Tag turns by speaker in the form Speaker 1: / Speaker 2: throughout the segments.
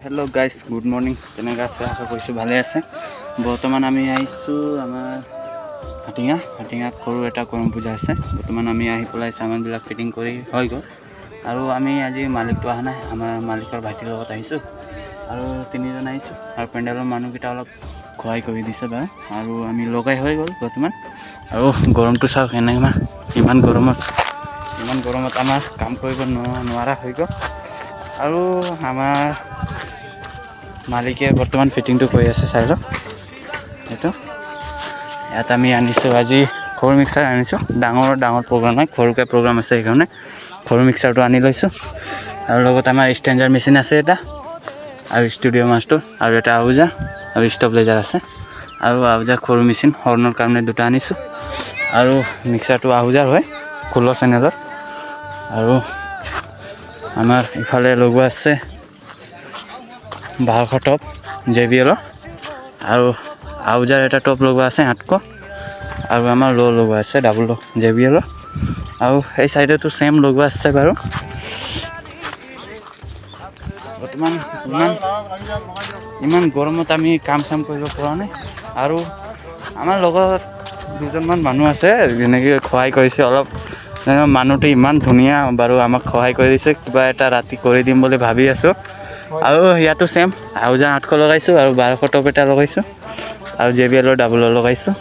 Speaker 1: Hello guys good morning केनेका আছে আশা কৰিছোঁ ভালে আছে। বৰ্তমান আমি আহিছোঁ আমাৰ হাটিঙাত সৰু এটা কৰম পূজা আছে। বৰ্তমান আমি আহি পেলাই সামানবিলাক ফিটিং কৰি হৈ গ'ল আৰু আমি আজি মালিকটো অহা নাই, আমাৰ মালিকৰ ভাইটিৰ লগত আহিছোঁ আৰু তিনিজন আহিছোঁ আৰু পেণ্ডেলৰ মানুহকেইটা অলপ সহায় কৰি দিছে বাৰু আৰু আমি লগাই হৈ গ'ল বৰ্তমান। আৰু গৰমটো চাওক ইমান গৰমত আমাৰ কাম কৰিব নোৱাৰা হৈ গ'ল আৰু আমাৰ মালিকে বৰ্তমান ফিটিংটো কৰি আছে চাই লওক। এইটো ইয়াত আমি আনিছোঁ আজি সৰু মিক্সাৰ আনিছোঁ, ডাঙৰ প্ৰগ্ৰাম নাই, সৰুকৈ প্ৰগ্ৰাম আছে সেইকাৰণে সৰু মিক্সাৰটো আনি লৈছোঁ আৰু লগত আমাৰ ষ্টেঞ্জাৰ মেচিন আছে এটা আৰু ষ্টুডিঅ' মাছটো আৰু এটা আউজাৰ আৰু ষ্টেবিলাইজাৰ আছে আৰু আউজাৰ সৰু মেচিন হৰ্ণৰ কাৰণে দুটা আনিছোঁ আৰু মিক্সাৰটো আউজাৰ হয় 16 চেনেলৰ আৰু আমাৰ ইফালে লগোৱা আছে 1200 টপ JBL আৰু আউজাৰ এটা টপ লগোৱা আছে 800 আৰু আমাৰ লো লগোৱা আছে ডাবল JBL আৰু এই সাইডতো সেম লগোৱা আছে বাৰু। বৰ্তমান ইমান গৰমত আমি কাম কৰিব পৰা নাই আৰু আমাৰ লগত দুজনমান মানুহ আছে যেনেকৈ সহায় কৰিছে অলপ। মানুহটো ইমান ধুনীয়া বাৰু আমাক সহায় কৰিছে, কিবা এটা ৰাতি কৰি দিম বুলি ভাবি আছোঁ আৰু ইয়াতো সেম আউজাৰ 800 লগাইছোঁ আৰু 1200 টপ এটা লগাইছোঁ আৰু JBL ডাবল লগাইছোঁ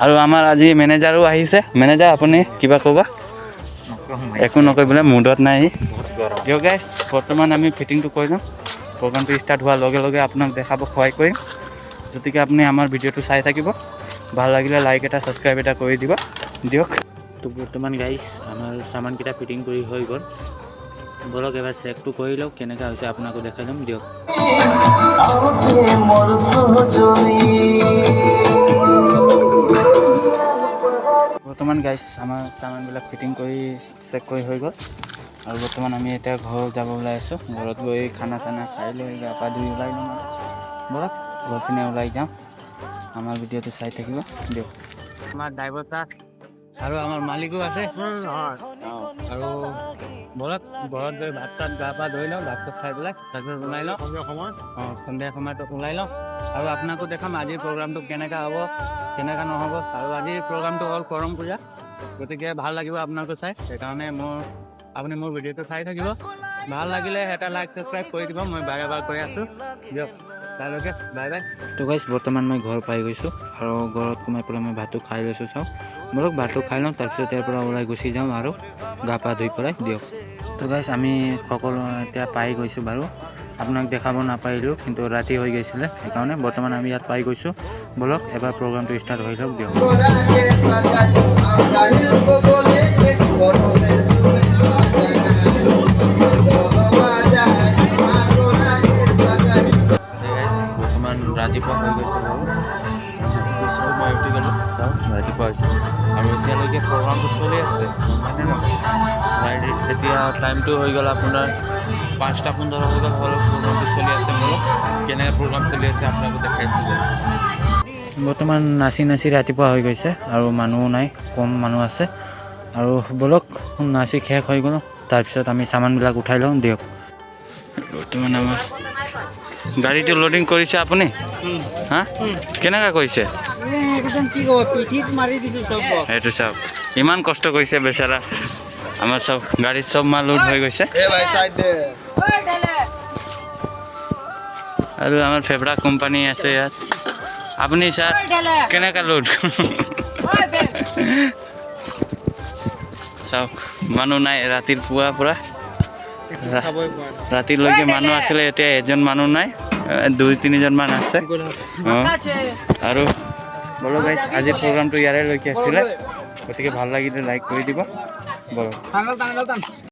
Speaker 1: আৰু আমাৰ আজি মেনেজাৰো আহিছে। মেনেজাৰ আপুনি কিবা ক'ব? একো নকয় বোলে, মুডত নাই দিয়ক গাইছ। বৰ্তমান আমি ফিটিংটো কৰি লওঁ, প্ৰগ্ৰামটো ষ্টাৰ্ট হোৱাৰ লগে লগে আপোনাক দেখাব সহায় কৰিম, গতিকে আপুনি আমাৰ ভিডিঅ'টো চাই থাকিব। ভাল লাগিলে লাইক এটা ছাবস্ক্ৰাইব এটা কৰি দিব দিয়ক। তো বৰ্তমান গাইছ আমাৰ সামানকেইটা ফিটিং কৰি হৈ গ'ল, বলক এবাৰ চেকটো কৰি লওক কেনেকুৱা হৈছে আপোনাকো দেখাই ল'ম দিয়ক। বৰ্তমান গাইছ আমাৰ সামানবিলাক ফিটিং কৰি চেক কৰি হৈ গ'ল আৰু বৰ্তমান আমি এতিয়া ঘৰ যাব ওলাই আছোঁ। ঘৰত গৈ খানা চানা খাই লৈ গা পা ধুই ওলাই ল'ম বলক ঘৰ পিনে ওলাই যাওঁ। আমাৰ ভিডিঅ'টো চাই থাকিব দিয়ক। আমাৰ ড্ৰাইভাৰ আৰু আমাৰ মালিকো আছে আৰু বলক ঘৰত গৈ ভাত চাত গা পা ধুই লওঁ, ভাত চাত খাই পেলাই তাৰপিছত ওলাই লওঁ সন্ধিয়া সময়ত ওলাই লওঁ আৰু আপোনাকো দেখাম আজিৰ প্ৰগ্ৰামটো কেনেকুৱা হ'ব কেনেকুৱা নহ'ব। আৰু আজিৰ প্ৰগ্ৰামটো হ'ল কৰম পূজা, গতিকে ভাল লাগিব আপোনাকো চাই, সেইকাৰণে আপুনি মোৰ ভিডিঅ'টো চাই থাকিব। ভাল লাগিলে এটা লাইক ছাবস্ক্ৰাইব কৰি দিব, মই বাৰে বাৰে কৈ আছোঁ দিয়ক। তালৈকে বাই বাই। তো গাইছ বৰ্তমান মই ঘৰ পাই গৈছোঁ আৰু ঘৰত সোমাই পেলাই মই ভাতটো খাই লৈছোঁ। চাওক বলক ভাতটো খাই লওঁ, তাৰপিছত ইয়াৰ পৰা ওলাই গুচি যাওঁ আৰু গা পা ধুই পেলাই দিয়ক। তো গাইছ আমি সকলো এতিয়া পাই গৈছোঁ বাৰু, আপোনাক দেখাব নাপাৰিলোঁ কিন্তু ৰাতি হৈ গৈছিলে সেইকাৰণে বৰ্তমান আমি ইয়াত পাই গৈছোঁ। বলক এবাৰ প্ৰগ্ৰামটো ষ্টাৰ্ট হৈ লওক দিয়ক। বৰ্তমান ৰাতিপুৱা হৈ গৈছে বাৰু, মই উঠি গ'লোঁ ৰাতিপুৱা হৈছে আৰু এতিয়ালৈকে প্ৰগ্ৰামটো চলি আছে হয়নে নহয়। এতিয়া টাইমটো হৈ গ'ল আপোনাৰ 5:15 হৈ গ'ল, প্ৰগ্ৰামটো চলি আছে। বলক কেনেকৈ প্ৰগ্ৰাম চলি আছে আপোনাকো দেখাইছোঁ। বৰ্তমান নাচি ৰাতিপুৱা হৈ গৈছে আৰু মানুহো নাই, কম মানুহ আছে আৰু বলক নাচি শেষ হৈ গ'ল, তাৰপিছত আমি সামানবিলাক উঠাই লওঁ দিয়ক। বৰ্তমান আমাৰ গাড়ীটো লোডিং কৰিছে আপুনি হা কেনেকুৱা কৰিছে সেইটো চাওক, ইমান কষ্ট কৰিছে বেচাৰা। আমাৰ চব গাড়ীত চব মাল লোড হৈ গৈছে আৰু আমাৰ ফেভৰা কোম্পানী আছে ইয়াত। আপুনি ছাৰ কেনেকুৱা লোড চাওক, মানুহ নাই ৰাতিৰ পুৱাৰ পৰা ৰাতিলৈকে মানুহ আছিলে, এতিয়া এজন মানুহ নাই, 2-3জন মান আছে আৰু বলক গাইছ আজিৰ প্ৰগ্ৰামটো ইয়াৰে লৈকে আছিলে, গতিকে ভাল লাগিলে লাইক কৰি দিব বলক।